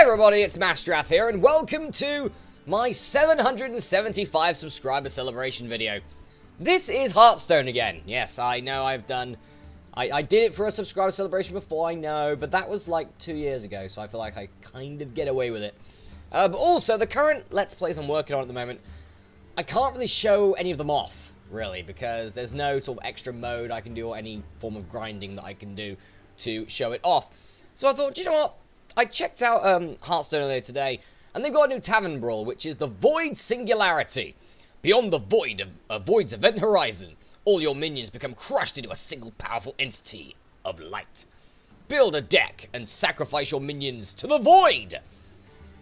everybody, it's Masterath here, and welcome to my 775 subscriber celebration video. This is Hearthstone again. Yes, I know I've done... I did it for a subscriber celebration before, I know, but that was like 2 years ago, so I feel like I kind of get away with it. But also, the current Let's Plays I'm working on at the moment, I can't really show any of them off, really, because there's no sort of extra mode I can do or any form of grinding that I can do to show it off. So I thought, you know what? I checked out Hearthstone earlier today, and they've got a new Tavern Brawl, which is the Void Singularity. Beyond the void of Void's event horizon, all your minions become crushed into a single powerful entity of light. Build a deck and sacrifice your minions to the void.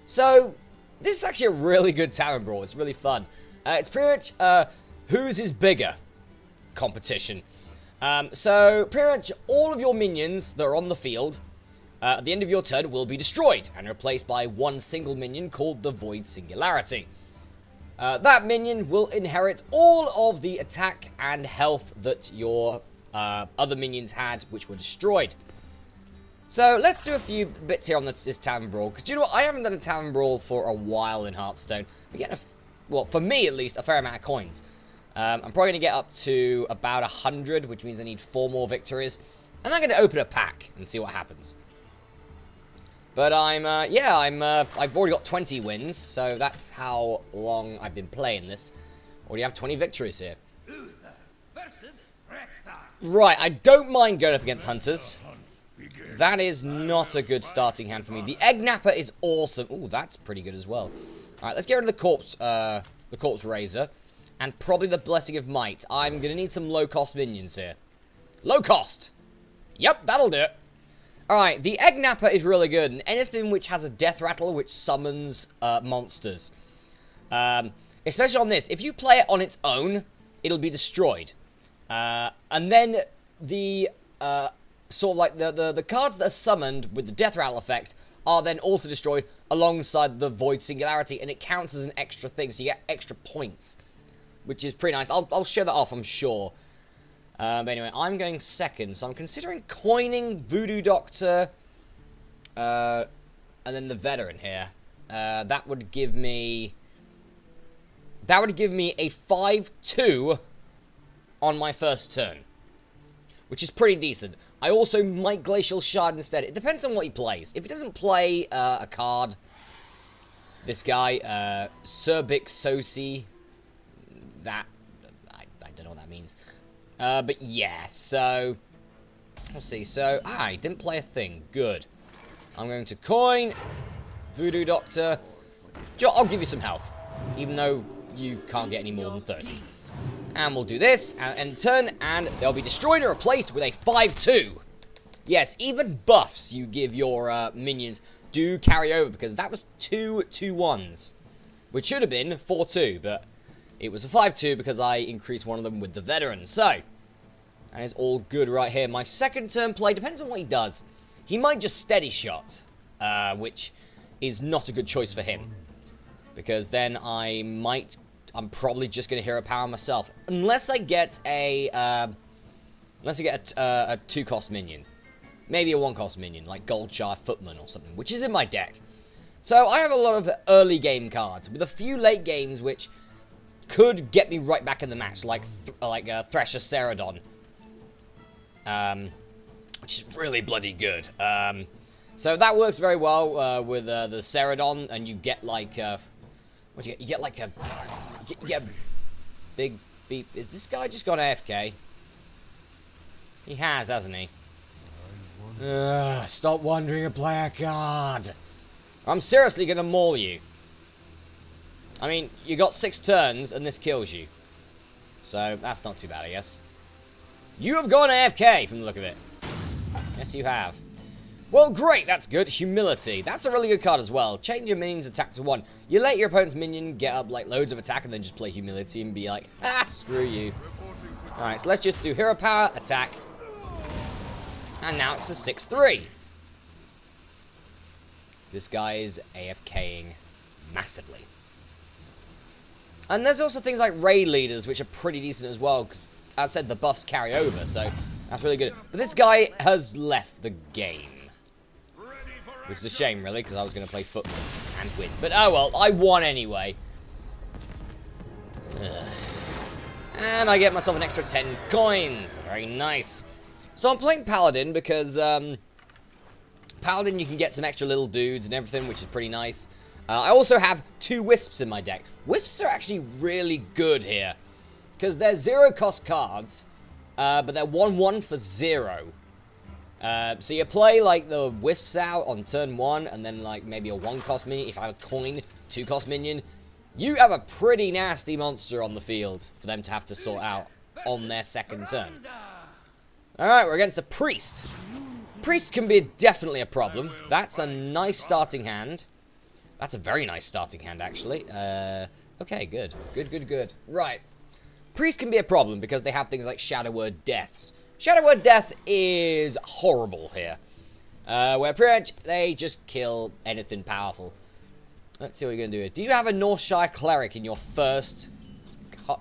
So, this is actually a really good Tavern Brawl. It's really fun. It's pretty much whose is bigger competition. So, pretty much all of your minions that are on the field at the end of your turn will be destroyed and replaced by one single minion called the Void Singularity. That minion will inherit all of the attack and health that your other minions had, which were destroyed. So let's do a few bits here on this Tavern Brawl, because do you know what? I haven't done a Tavern Brawl for a while in Hearthstone. We get, well, for me at least, a fair amount of coins. I'm probably going to get up to about 100, which means I need 4 more victories. And I'm going to open a pack and see what happens. But I've already got 20 wins, so that's how long I've been playing this. Already have 20 victories here. Right, I don't mind going up against Hunters. That is not a good starting hand for me. The Egg Napper is awesome. Ooh, that's pretty good as well. Alright, let's get rid of the Corpse Razor. And probably the Blessing of Might. I'm going to need some low-cost minions here. Low cost! Yep, that'll do it. Alright, the Egg Napper is really good, and anything which has a Death Rattle which summons monsters. Especially on this. If you play it on its own, it'll be destroyed. And then the, sort of like the cards that are summoned with the Death Rattle effect are then also destroyed alongside the Void Singularity, and it counts as an extra thing, so you get extra points. Which is pretty nice. I'll show that off, I'm sure. But anyway, I'm going second, so I'm considering coining Voodoo Doctor, and then the Veteran here. That would give me a 5-2 on my first turn, which is pretty decent. I also might Glacial Shard instead. It depends on what he plays. If he doesn't play a card, this guy, Surbix Sosi, that I don't know what that means. But yeah, so let's see. So I didn't play a thing. Good. I'm going to coin Voodoo Doctor. I'll give you some health, even though you can't get any more than 30. And we'll do this and end turn, and they'll be destroyed and replaced with a 5-2. Yes, even buffs you give your minions do carry over, because that was 2 2-1s, which should have been 4-2, but it was a 5-2 because I increased one of them with the Veteran. So, that is all good right here. My second turn play depends on what he does. He might just Steady Shot, which is not a good choice for him, because then I'm probably just going to Hero Power myself, unless I get a 2-cost minion, maybe a 1-cost minion like Goldshire Footman or something, which is in my deck. So I have a lot of early game cards with a few late games which could get me right back in the match, like Thresher Ceradon, which is really bloody good. So that works very well with the Ceradon, and you get like what do you get? You get like a big beep. Is this guy just gone AFK? He has, hasn't he? Stop wandering a player card. I'm seriously gonna maul you. I mean, you got 6 turns, and this kills you. So, that's not too bad, I guess. You have gone AFK, from the look of it. Yes, you have. Well, great, that's good. Humility. That's a really good card as well. Change your minion's attack to 1. You let your opponent's minion get up, like, loads of attack, and then just play Humility and be like, screw you. Alright, so let's just do Hero Power, attack. And now it's a 6-3. This guy is AFKing massively. And there's also things like Raid Leaders, which are pretty decent as well, because, as I said, the buffs carry over, so that's really good. But this guy has left the game. Which is a shame, really, because I was going to play football and win. But oh well, I won anyway. And I get myself an extra 10 coins. Very nice. So I'm playing Paladin because Paladin, you can get some extra little dudes and everything, which is pretty nice. I also have 2 Wisps in my deck. Wisps are actually really good here because they're 0-cost cards, but they're 1/1 for 0. So you play, like, the Wisps out on turn 1, and then, like, maybe a 1-cost minion. If I have a coin, 2-cost minion, you have a pretty nasty monster on the field for them to have to sort out on their second turn. Alright, we're against a Priest. Priest can be definitely a problem. That's a nice starting hand. That's a very nice starting hand, actually. Okay, good. Good. Right. Priest can be a problem because they have things like Shadow Word Deaths. Shadow Word Death is horrible here. Where pretty much they just kill anything powerful. Let's see what you're going to do here. Do you have a Northshire Cleric in your first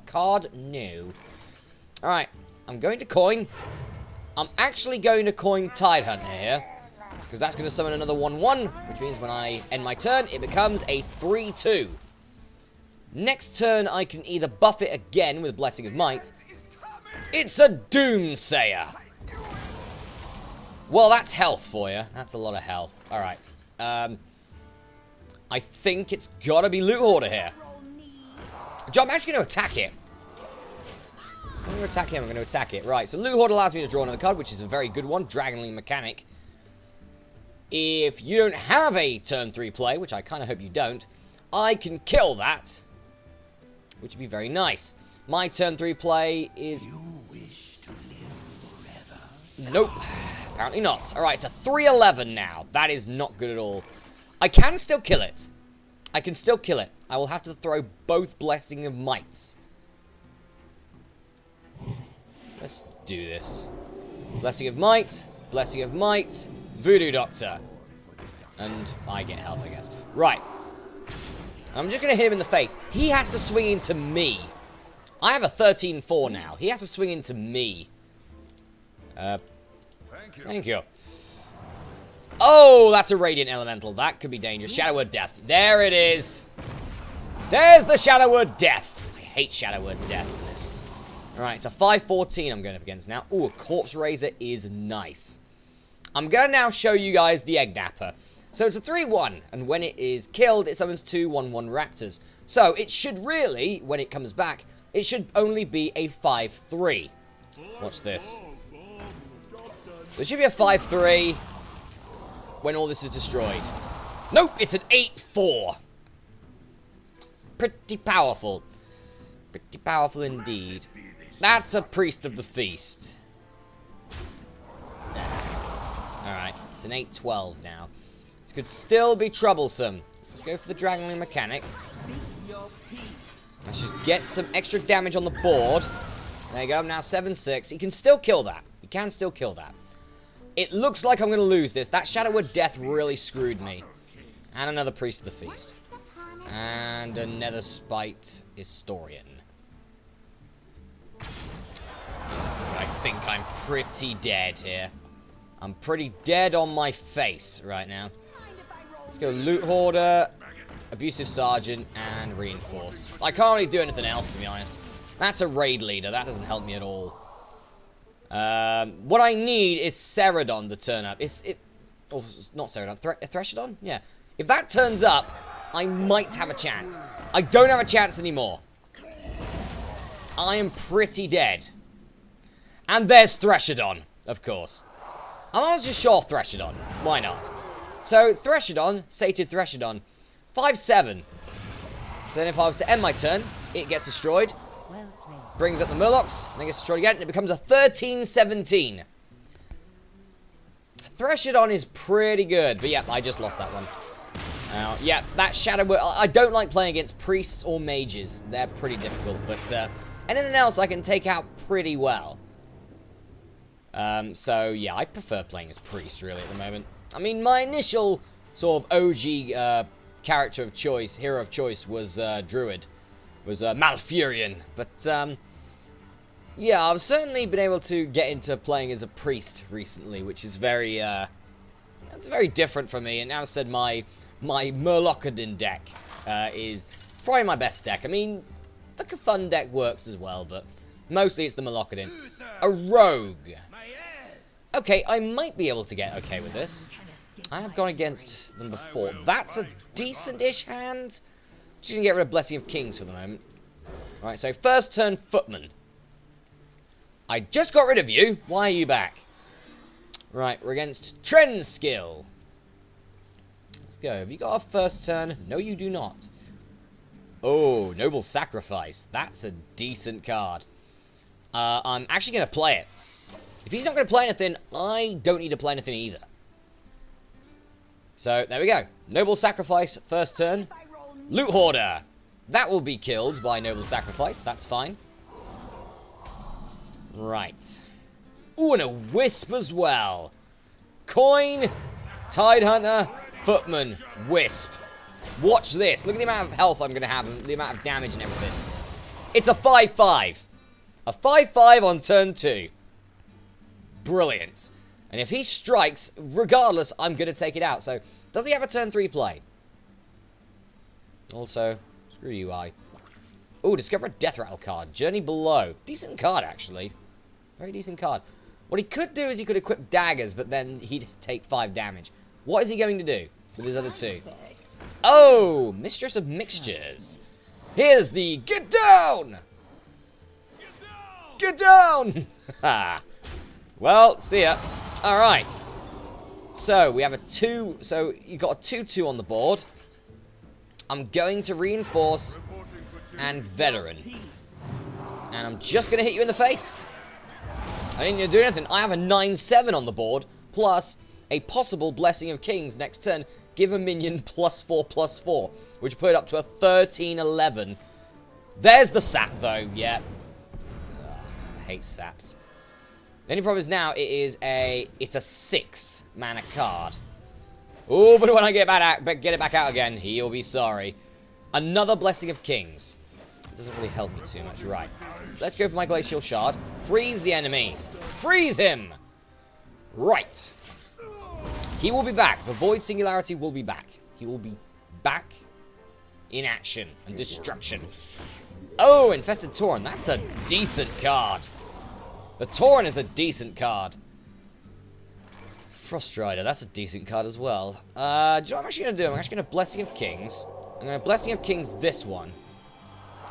card? No. Alright, I'm going to coin. I'm actually going to coin Tidehunter here. Because that's going to summon another 1/1. Which means when I end my turn, it becomes a 3/2. Next turn, I can either buff it again with Blessing of Might. It's a Doomsayer. Well, that's health for you. That's a lot of health. Alright. I think it's got to be Loot Hoarder here. I'm actually going to attack it. I'm going to attack him. I'm going to attack it. Right, so Loot Hoarder allows me to draw another card, which is a very good one. Dragonling Mechanic. If you don't have a turn 3 play, which I kind of hope you don't, I can kill that, which would be very nice. My turn 3 play is... You wish to live forever? Nope. Apparently not. Alright, it's a 3/11 now. That is not good at all. I can still kill it. I can still kill it. I will have to throw both Blessing of Mights. Let's do this. Blessing of Might. Blessing of Might. Voodoo Doctor. And I get health, I guess. Right. I'm just going to hit him in the face. He has to swing into me. I have a 13/4 now. He has to swing into me. Thank you. Oh, that's a Radiant Elemental. That could be dangerous. Shadow Word Death. There it is. There's the Shadow Word Death. I hate Shadow Word Death in this. Alright, it's a 5/14 I'm going up against now. Ooh, a Corpse Raiser is nice. I'm going to now show you guys the Egg Napper. So it's a 3/1, and when it is killed, it summons 2 1/1 Raptors. So it should really, when it comes back, it should only be a 5/3. Watch this. So it should be a 5/3 when all this is destroyed. Nope, it's an 8/4. Pretty powerful. Pretty powerful indeed. That's a Priest of the Feast. Alright, it's an 8/12 now. This could still be troublesome. Let's go for the Dragonling Mechanic. Let's just get some extra damage on the board. There you go, I'm now 7/6. He can still kill that. He can still kill that. It looks like I'm going to lose this. That Shadow Word Death really screwed me. And another Priest of the Feast. And another Spite Historian. I think I'm pretty dead here. I'm pretty dead on my face right now. Let's go Loot Hoarder, Abusive Sergeant, and Reinforce. I can't really do anything else, to be honest. That's a Raid Leader. That doesn't help me at all. What I need is Ceradon to turn up. Oh, not Ceradon. Threshodon? Yeah. If that turns up, I might have a chance. I don't have a chance anymore. I am pretty dead. And there's Threshodon, of course. I'm almost just sure Threshodon. Why not? So, Threshodon, Sated Threshodon, 5/7. So then if I was to end my turn, it gets destroyed. Brings up the Murlocs, and then gets destroyed again, and it becomes a 13/17. Threshodon is pretty good, but yeah, I just lost that one. Yeah, that Shadow Word, I don't like playing against priests or mages. They're pretty difficult, but anything else I can take out pretty well. So yeah, I prefer playing as priest, really, at the moment. I mean, my initial sort of OG character of choice, hero of choice, was Druid. Was Malfurion, but yeah, I've certainly been able to get into playing as a priest recently, which is very That's very different for me, and now said my Murloc deck is probably my best deck. I mean, the Cthulhu deck works as well, but mostly it's the Murloc. A rogue. Okay, I might be able to get okay with this. I have gone against them before. That's a decent-ish hand. Just gonna get rid of Blessing of Kings for the moment. Alright, so first turn Footman. I just got rid of you. Why are you back? Right, we're against Trend Skill. Let's go. Have you got a first turn? No, you do not. Oh, Noble Sacrifice. That's a decent card. I'm actually going to play it. If he's not going to play anything, I don't need to play anything either. So, there we go. Noble Sacrifice, first turn. Loot Hoarder. That will be killed by Noble Sacrifice. That's fine. Right. Ooh, and a Wisp as well. Coin, Tidehunter, Footman, Wisp. Watch this. Look at the amount of health I'm going to have and the amount of damage and everything. It's a 5-5. A 5-5 on turn 2. Brilliant. And if he strikes, regardless, I'm going to take it out. So, does he have a turn 3 play? Also, screw you, Ooh, discover a Death Rattle card. Journey Below. Decent card, actually. Very decent card. What he could do is he could equip daggers, but then he'd take 5 damage. What is he going to do with his other 2? Oh, Mistress of Mixtures. Here's the Get Down! Get down! Ha! Well, see ya. Alright. So, we have a 2... So, you got a 2-2 on the board. I'm going to Reinforce and Veteran. And I'm just going to hit you in the face. I didn't need to do anything. I have a 9-7 on the board, plus a possible Blessing of Kings next turn. Give a minion +4/+4, which put it up to a 13-11. There's the sap, though. Yeah. Ugh, I hate saps. The only problem is now it's a 6 mana card. Oh, but when I get it back out again, he'll be sorry. Another Blessing of Kings. Doesn't really help me too much. Right. Let's go for my Glacial Shard. Freeze the enemy. Freeze him! Right. He will be back. The Void Singularity will be back. He will be back in action and destruction. Oh, Infested Tauren. That's a decent card. The Tauren is a decent card. Frost Rider. That's a decent card as well. Do you know what I'm actually going to do? I'm actually going to Blessing of Kings. I'm going to Blessing of Kings this one.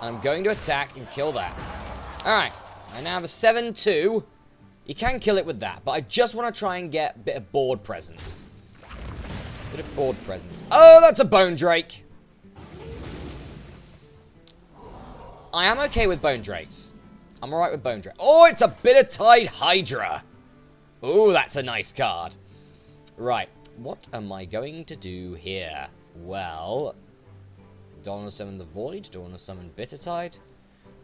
And I'm going to attack and kill that. Alright. I now have a 7-2. You can kill it with that, but I just want to try and get a bit of board presence. Oh, that's a Bone Drake. I am okay with Bone Drakes. I'm alright with Bone Drake. Oh, it's a Bittertide Hydra. Oh, that's a nice card. Right. What am I going to do here? Well, don't want to summon the Void. Don't want to summon Bittertide.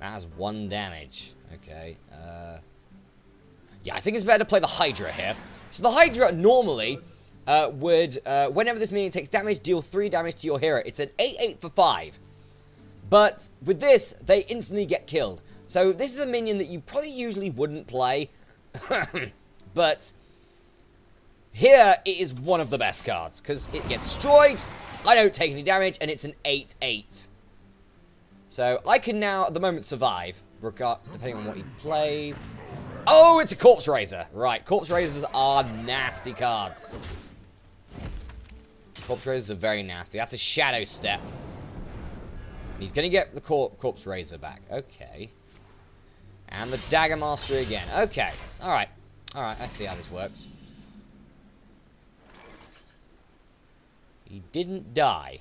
That has 1 damage. Okay. Yeah, I think it's better to play the Hydra here. So the Hydra normally would, whenever this minion takes damage, deal 3 damage to your hero. It's an 8/8 for 5. But with this, they instantly get killed. So this is a minion that you probably usually wouldn't play. But here it is one of the best cards. Because it gets destroyed, I don't take any damage, and it's an 8/8. So I can now, at the moment, survive. Depending on what he plays. Oh, it's a Corpse Raiser. Right, Corpse Raisers are nasty cards. Corpse Raisers are very nasty. That's a Shadow Step. He's going to get the Corpse Raiser back. Okay. And the Dagger Mastery again. Okay. Alright. Alright, I see how this works. He didn't die.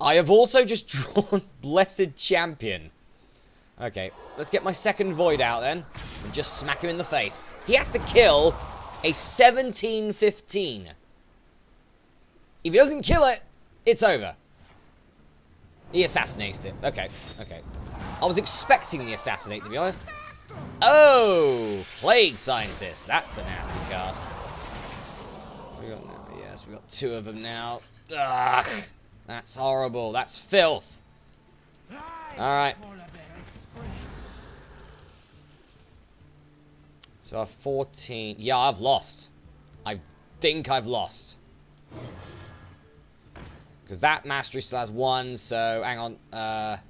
I have also just drawn Blessed Champion. Okay, let's get my second Void out then. And just smack him in the face. He has to kill a 17-15. If he doesn't kill it, it's over. He assassinates it. Okay, okay. I was expecting the assassinate, to be honest. Oh! Plague Scientist. That's a nasty card. We got now, yes, we got 2 of them now. Ugh! That's horrible. That's filth. Alright. So I have 14. Yeah, I've lost. I've think I've lost. Because that mastery still has 1, so hang on.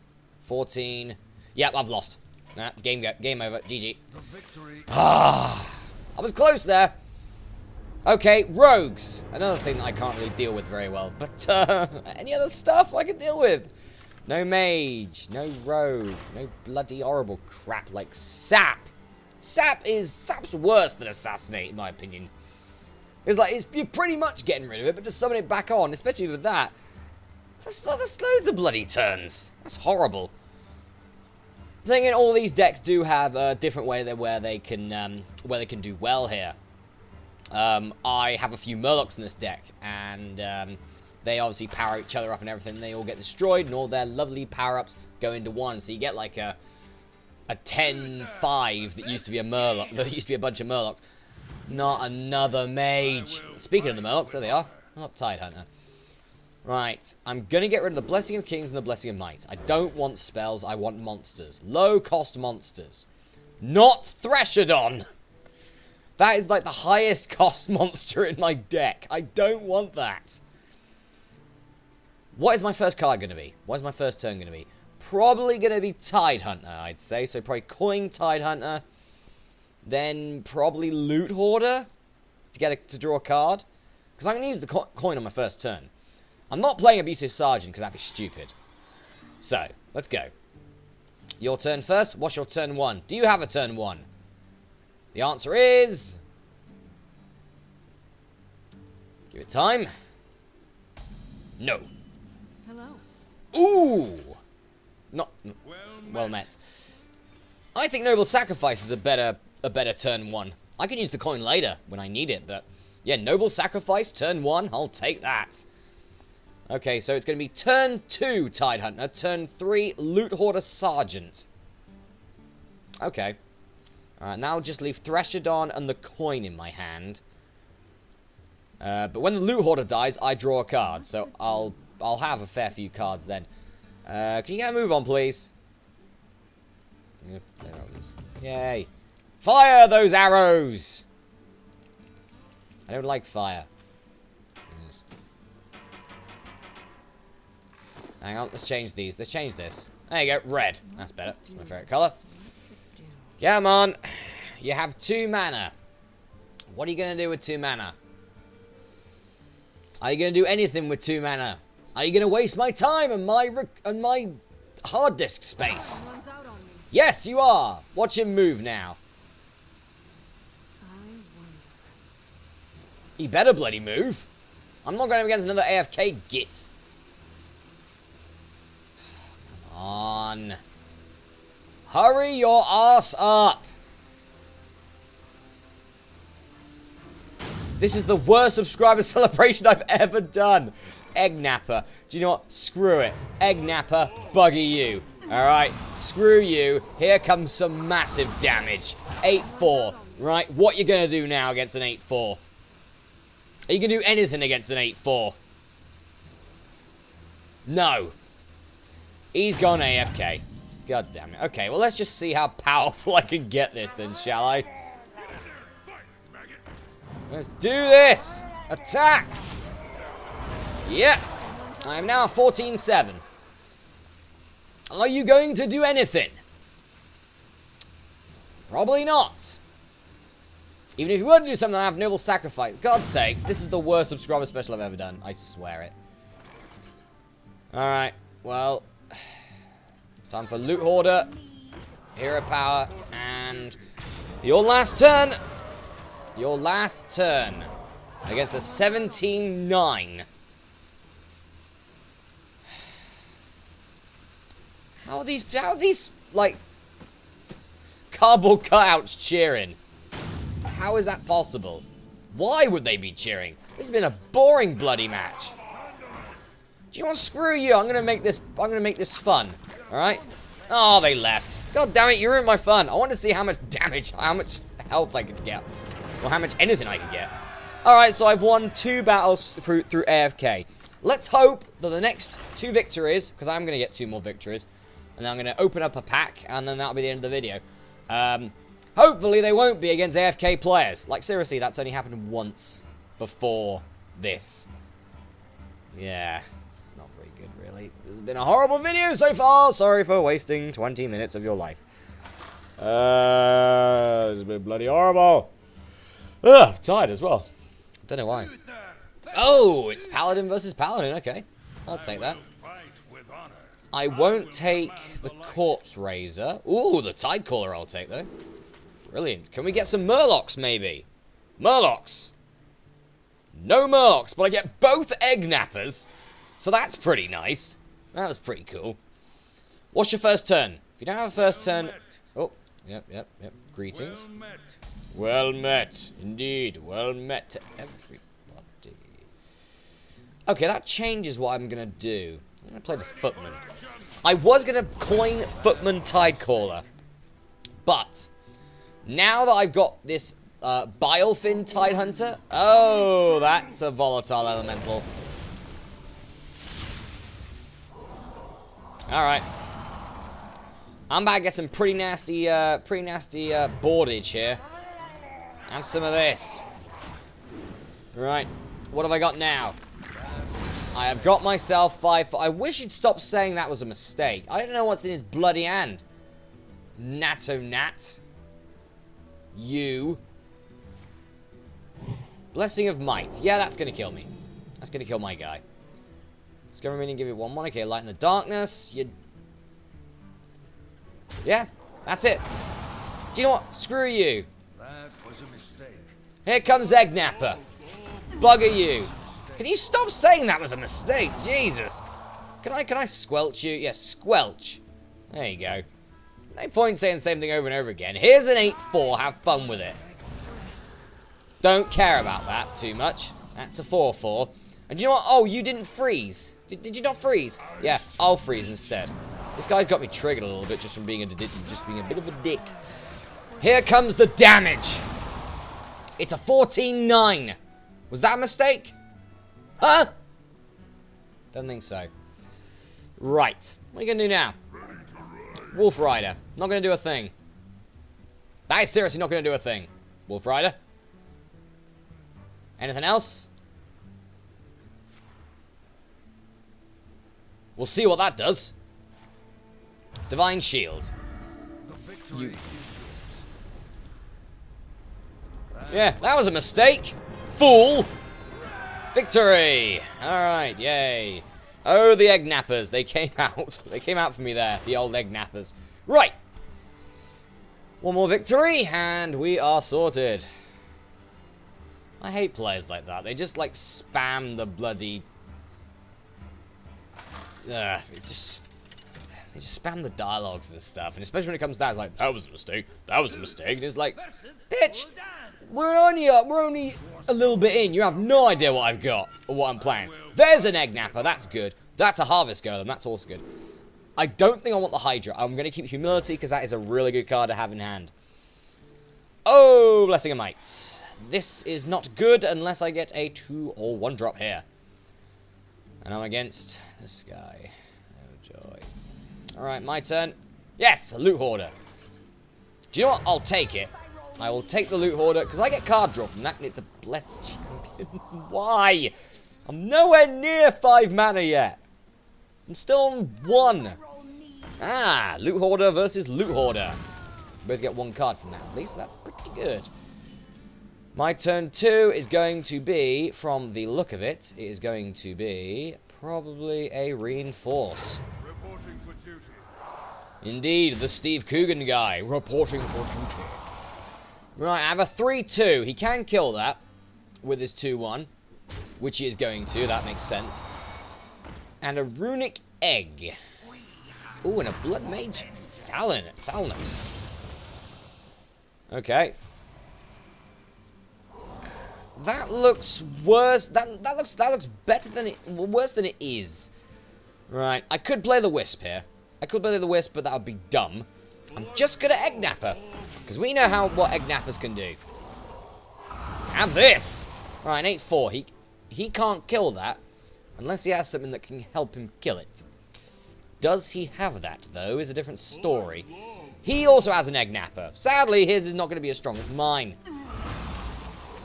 14. Yep, I've lost. Nah, game over. GG. Ah, I was close there. Okay, rogues. Another thing that I can't really deal with very well. But any other stuff I can deal with? No mage, no rogue, no bloody horrible crap like sap. Sap's worse than assassinate, in my opinion. It's like, you're pretty much getting rid of it, but just summon it back on, especially with that. That's loads of bloody turns. That's horrible. The thing is, all these decks do have a different way where they can do well here. I have a few Murlocs in this deck, and they obviously power each other up and everything. They all get destroyed, and all their lovely power-ups go into one. So you get like a 10-5 that used to be a Murloc. That used to be a bunch of Murlocs. Not another mage. Speaking of the Murlocs, there they are. Not Tidehunter. Right, I'm going to get rid of the Blessing of Kings and the Blessing of Might. I don't want spells, I want monsters. Low-cost monsters. Not Threshodon! That is like the highest cost monster in my deck. I don't want that. What is my first card going to be? What is my first turn going to be? Probably going to be Tidehunter, I'd say. So probably coin Tidehunter. Then probably Loot Hoarder to draw a card. Because I'm going to use the coin on my first turn. I'm not playing Abusive Sergeant because that'd be stupid. So, let's go. Your turn first. What's your turn 1? Do you have a turn 1? The answer is... Give it time. No. Hello. Ooh! Not... Well met. I think Noble Sacrifice is a better turn 1. I can use the coin later when I need it, but... Yeah, Noble Sacrifice, turn 1. I'll take that. Okay, so it's going to be turn 2, Tidehunter. Turn 3, Loot Hoarder Sergeant. Okay. Alright, now I'll just leave Threshodon and the coin in my hand. But when the Loot Hoarder dies, I draw a card. So I'll have a fair few cards then. Can you get a move on, please? Yay. Fire those arrows! I don't like fire. Hang on, let's change these. Let's change this. There you go, red. That's better. That's my favourite colour. Come on. You have 2 mana. What are you going to do with 2 mana? Are you going to do anything with 2 mana? Are you going to waste my time and my hard disk space? Yes, you are. Watch him move now. He better bloody move. I'm not going up against another AFK git. Come on. Hurry your ass up. This is the worst subscriber celebration I've ever done. Egg Napper. Do you know what? Screw it. Egg Napper, bugger you. Alright, screw you. Here comes some massive damage. 8-4. Right, what you gonna do now against an 8-4? Are you gonna do anything against an 8-4? No. He's gone AFK. God damn it. Okay, well, let's just see how powerful I can get this then, shall I? Let's do this! Attack! Yep. I am now 14-7. Are you going to do anything? Probably not. Even if you were to do something, I have Noble Sacrifice. God's sakes, this is the worst subscriber special I've ever done. I swear it. Alright, well... Time for Loot Hoarder, Hero Power, and your last turn. Your last turn against a 17-9. How are these like cardboard cutouts cheering? How is that possible? Why would they be cheering? This has been a boring bloody match. Do you want to screw you? I'm gonna make this fun. Alright? Oh, they left. God damn it, you ruined my fun. I want to see how much damage, how much health I could get. Or how much anything I could get. Alright, so I've won 2 battles through AFK. Let's hope that the next 2 victories, because I'm going to get 2 more victories, and then I'm going to open up a pack, and then that'll be the end of the video. Hopefully they won't be against AFK players. Like, seriously, that's only happened once. before this. Yeah, it's not very good, really. This has been a horrible video so far. Sorry for wasting 20 minutes of your life. This has been bloody horrible. Ugh, tired as well. Don't know why. Oh, it's Paladin versus Paladin. Okay, I'll take that. I won't take the Corpse Raiser. Ooh, the Tidecaller I'll take, though. Brilliant. Can we get some Murlocs, maybe? Murlocs. No Murlocs, but I get both Egg Nappers. So that's pretty nice. That was pretty cool. What's your first turn? If you don't have a first turn... Oh, yep. Greetings. Well met. Indeed. Well met to everybody. Okay, that changes what I'm going to do. I'm going to play the Footman. I was going to coin Footman Tidecaller. But, now that I've got this Bilefin Tidehunter... Oh, that's a volatile elemental. Alright. I'm about to get some pretty nasty boardage here. Have some of this. Right. What have I got now? I have got myself 5... I wish he'd stop saying that was a mistake. I don't know what's in his bloody hand. Natto Nat. You. Blessing of Might. Yeah, that's going to kill me. That's going to kill my guy. It's going to remain and give it 1/1. Okay, Light in the Darkness. You... Yeah, that's it. Do you know what? Screw you. That was a mistake. Here comes Egg Napper. Bugger you. Can you stop saying that was a mistake? Jesus. Can I squelch you? Yes, squelch. There you go. No point saying the same thing over and over again. Here's an 8/4. Have fun with it. Don't care about that too much. That's a 4/4. And you know what? Oh, you didn't freeze. Did you not freeze? Yeah, I'll freeze instead. This guy's got me triggered a little bit just from being a bit of a dick. Here comes the damage. It's a 14/9. Was that a mistake? Huh? Don't think so. Right. What are you going to do now? Wolf Rider. Not going to do a thing. That is seriously not going to do a thing. Wolf Rider. Anything else? We'll see what that does. Divine Shield. You... Yeah, that was a mistake. Fool. Victory! Alright, yay. Oh, the Egg Nappers. They came out. They came out for me there. The old Egg Nappers. Right. One more victory, and we are sorted. I hate players like that. They just, like, spam the bloody... they just spam the dialogues and stuff. And especially when it comes to that, it's like, that was a mistake. That was a mistake. And it's like, bitch! We're only a little bit in. You have no idea what I've got or what I'm playing. There's an Egg Napper. That's good. That's a Harvest Golem. That's also good. I don't think I want the Hydra. I'm going to keep Humility because that is a really good card to have in hand. Oh, Blessing of Might. This is not good unless I get a 2 or 1 drop here. And I'm against this guy. Oh, joy. Alright, my turn. Yes, a Loot Hoarder. Do you know what? I'll take it. I will take the Loot Hoarder, because I get card draw from that, and it's a Blessed Champion. Why? I'm nowhere near 5 mana yet. I'm still on 1. Ah, Loot Hoarder versus Loot Hoarder. Both get 1 card from that, at least. That's pretty good. My turn 2 is going to be, from the look of it, it is going to be probably a Reinforce. Reporting for duty. Indeed, the Steve Coogan guy, reporting for duty. Right, I have a 3/2. He can kill that with his 2/1, which he is going to. That makes sense. And a Runic Egg. Ooh, and a Blood Mage Thalnos. Okay. That looks worse. That looks better than it. Worse than it is. Right. I could play the Wisp here. I could play the Wisp, but that would be dumb. I'm just gonna Egg Napper. Because we know what Egg Nappers can do. Have this! Right, an 8/4. He can't kill that. Unless he has something that can help him kill it. Does he have that, though, is a different story. He also has an Egg Napper. Sadly, his is not going to be as strong as mine.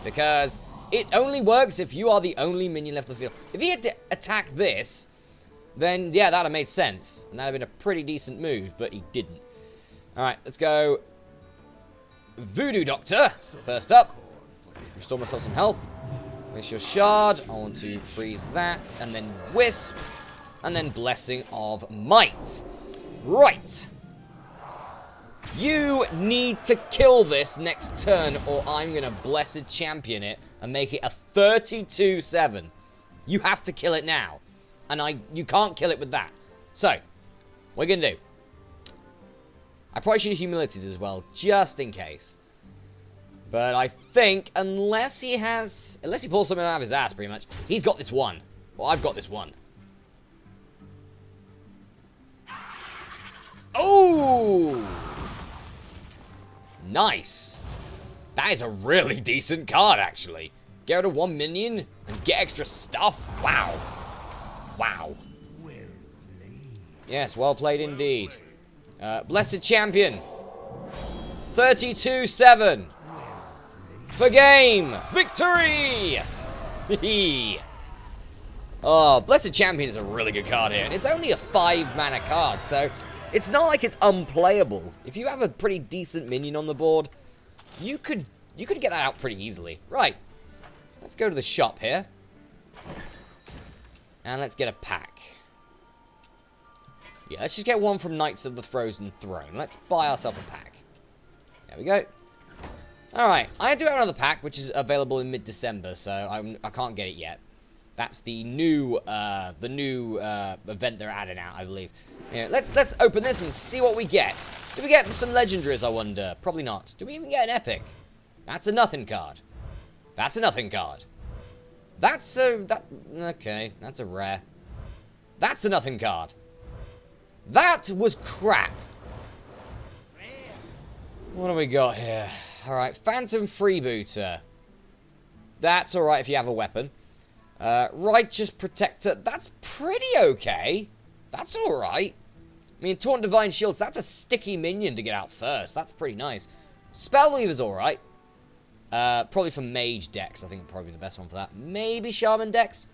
Because It only works if you are the only minion left on the field. If he had to attack this, then yeah, that would have made sense. And that would have been a pretty decent move, but he didn't. Alright, let's go Voodoo Doctor. First up. Restore myself some health. Place your shard. I want to freeze that. And then Wisp. And then Blessing of Might. Right. You need to kill this next turn, or I'm going to Blessed Champion it and make it a 32-7. You have to kill it now. And you can't kill it with that. So, what are you going to do? I probably should have humilities as well, just in case. But I think, unless he pulls something out of his ass, pretty much, he's got this one. Well, I've got this one. Oh! Nice. That is a really decent card, actually. Get rid of 1 minion and get extra stuff. Wow. Wow. Yes, well played indeed. Blessed Champion. 32-7. For game. Victory! Oh, Blessed Champion is a really good card here. And it's only a 5-mana card, so it's not like it's unplayable. If you have a pretty decent minion on the board, you could get that out pretty easily. Right. Let's go to the shop here. And let's get a pack. Yeah, let's just get one from Knights of the Frozen Throne. Let's buy ourselves a pack. There we go. Alright, I do have another pack, which is available in mid-December, so I can't get it yet. That's the new event they're adding out, I believe. Yeah, let's open this and see what we get. Do we get some legendaries, I wonder? Probably not. Do we even get an epic? That's a nothing card. That's a nothing card. Okay, that's a rare. That's a nothing card. That was crap. What do we got here? Alright, Phantom Freebooter. That's alright if you have a weapon. Righteous Protector. That's pretty okay. That's alright. I mean, Taunt Divine Shields, that's a sticky minion to get out first. That's pretty nice. Spell Weaver's alright. Probably for Mage decks, I think probably the best one for that. Maybe Shaman decks.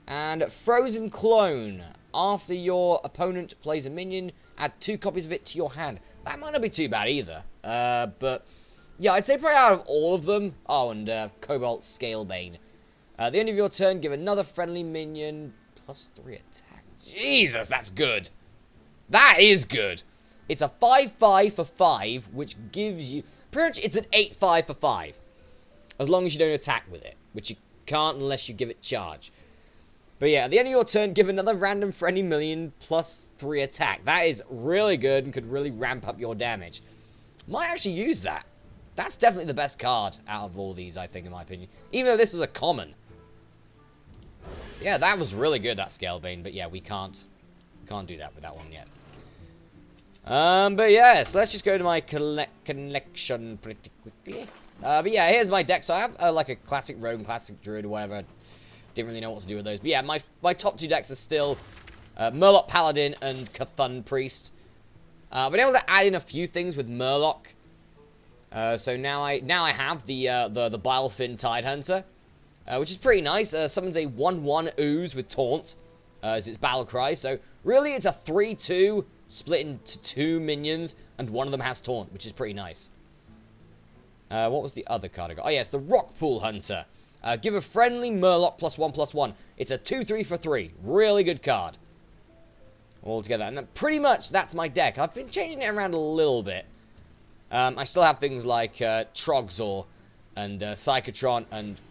And Frozen Clone. After your opponent plays a minion, add 2 copies of it to your hand. That might not be too bad either. But, yeah, I'd say probably out of all of them. Oh, and Cobalt Scalebane. At the end of your turn, give another friendly minion +3 attack. Jesus, that's good. That is good. It's a 5/5 for 5, which gives you... Pretty much it's an 8/5 for 5. As long as you don't attack with it. Which you can't unless you give it charge. But yeah, at the end of your turn, give another random friendly minion +3 attack. That is really good and could really ramp up your damage. Might actually use that. That's definitely the best card out of all these, I think, in my opinion. Even though this was a common. Yeah, that was really good, that Scalebane. But yeah, we can't do that with that one yet. But yes, let's just go to my collection pretty quickly. But yeah, here's my deck. So I have like a classic rogue, classic druid, or whatever. Didn't really know what to do with those. But yeah, my top 2 decks are still Murloc Paladin and Cthulhu Priest. I've been able to add in a few things with Murloc. So now I have the Bilefin Tidehunter, which is pretty nice. Summons a 1/1 ooze with Taunt as its battle cry. So really, it's a 3/2 split into 2 minions, and one of them has Taunt, which is pretty nice. What was the other card I got? Oh yes, the Rockpool Hunter. Give a friendly Murloc +1/+1. It's a 2/3 for 3. Really good card. All together. And then pretty much that's my deck. I've been changing it around a little bit. I still have things like Trogzor and Psychotron and...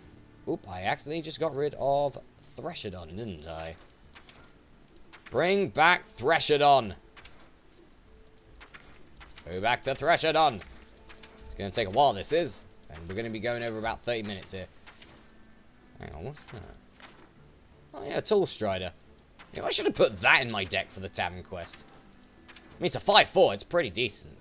Oop, I accidentally just got rid of Threshodon, didn't I? Bring back Threshodon. Go back to Threshodon. It's going to take a while, this is. And we're going to be going over about 30 minutes here. Hang on, what's that? Oh yeah, Tool Strider. Yeah, I should have put that in my deck for the Tavern Quest. I mean, it's a 5/4, it's pretty decent.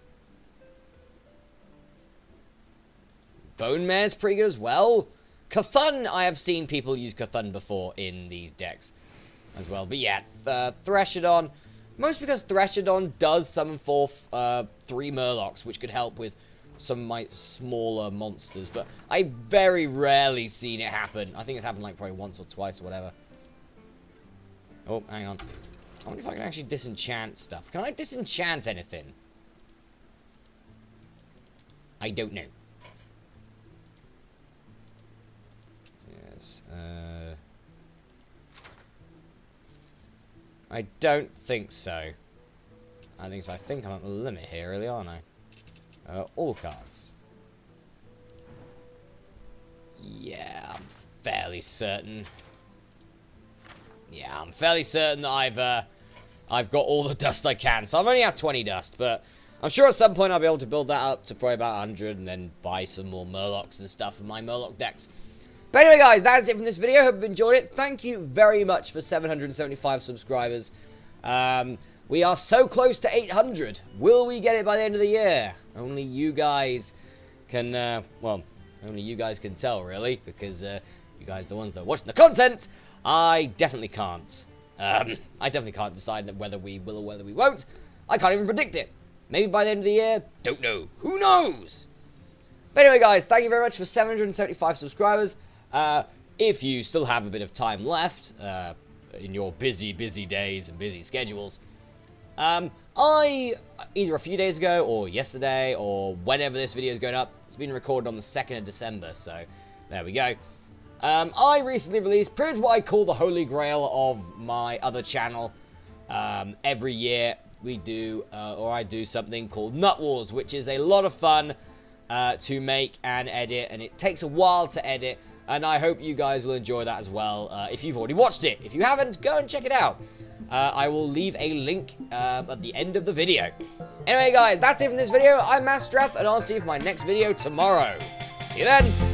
Bone Mare's pretty good as well. Cthulhu, I have seen people use Cthulhu before in these decks as well. But yeah, Threshodon, most because Threshodon does summon forth 3 Murlocs, which could help with some of my smaller monsters, but I very rarely seen it happen. I think it's happened like probably once or twice or whatever. Oh, hang on. I wonder if I can actually disenchant stuff. Can I disenchant anything? I don't know. Yes. I don't think so. I think I'm at the limit here, really, aren't I? All cards. Yeah, I'm fairly certain. Yeah, I'm fairly certain that I've got all the dust I can. So I've only had 20 dust, but I'm sure at some point I'll be able to build that up to probably about 100 and then buy some more Murlocs and stuff for my Murloc decks. But anyway, guys, that's it from this video. Hope you've enjoyed it. Thank you very much for 775 subscribers. We are so close to 800. Will we get it by the end of the year? Only you guys can, well, only you guys can tell, really, because you guys are the ones that are watching the content. I definitely can't. I definitely can't decide whether we will or whether we won't. I can't even predict it. Maybe by the end of the year. Don't know. Who knows? But anyway, guys, thank you very much for 775 subscribers. If you still have a bit of time left in your busy days and busy schedules, I, either a few days ago or yesterday or whenever this video is going up, it's been recorded on the 2nd of December, so there we go. I recently released pretty much what I call the holy grail of my other channel. Every year we do, or I do something called Nut Wars, which is a lot of fun to make and edit, and it takes a while to edit, and I hope you guys will enjoy that as well, if you've already watched it. If you haven't, go and check it out. I will leave a link at the end of the video. Anyway, guys, that's it from this video. I'm Masterath, and I'll see you for my next video tomorrow. See you then!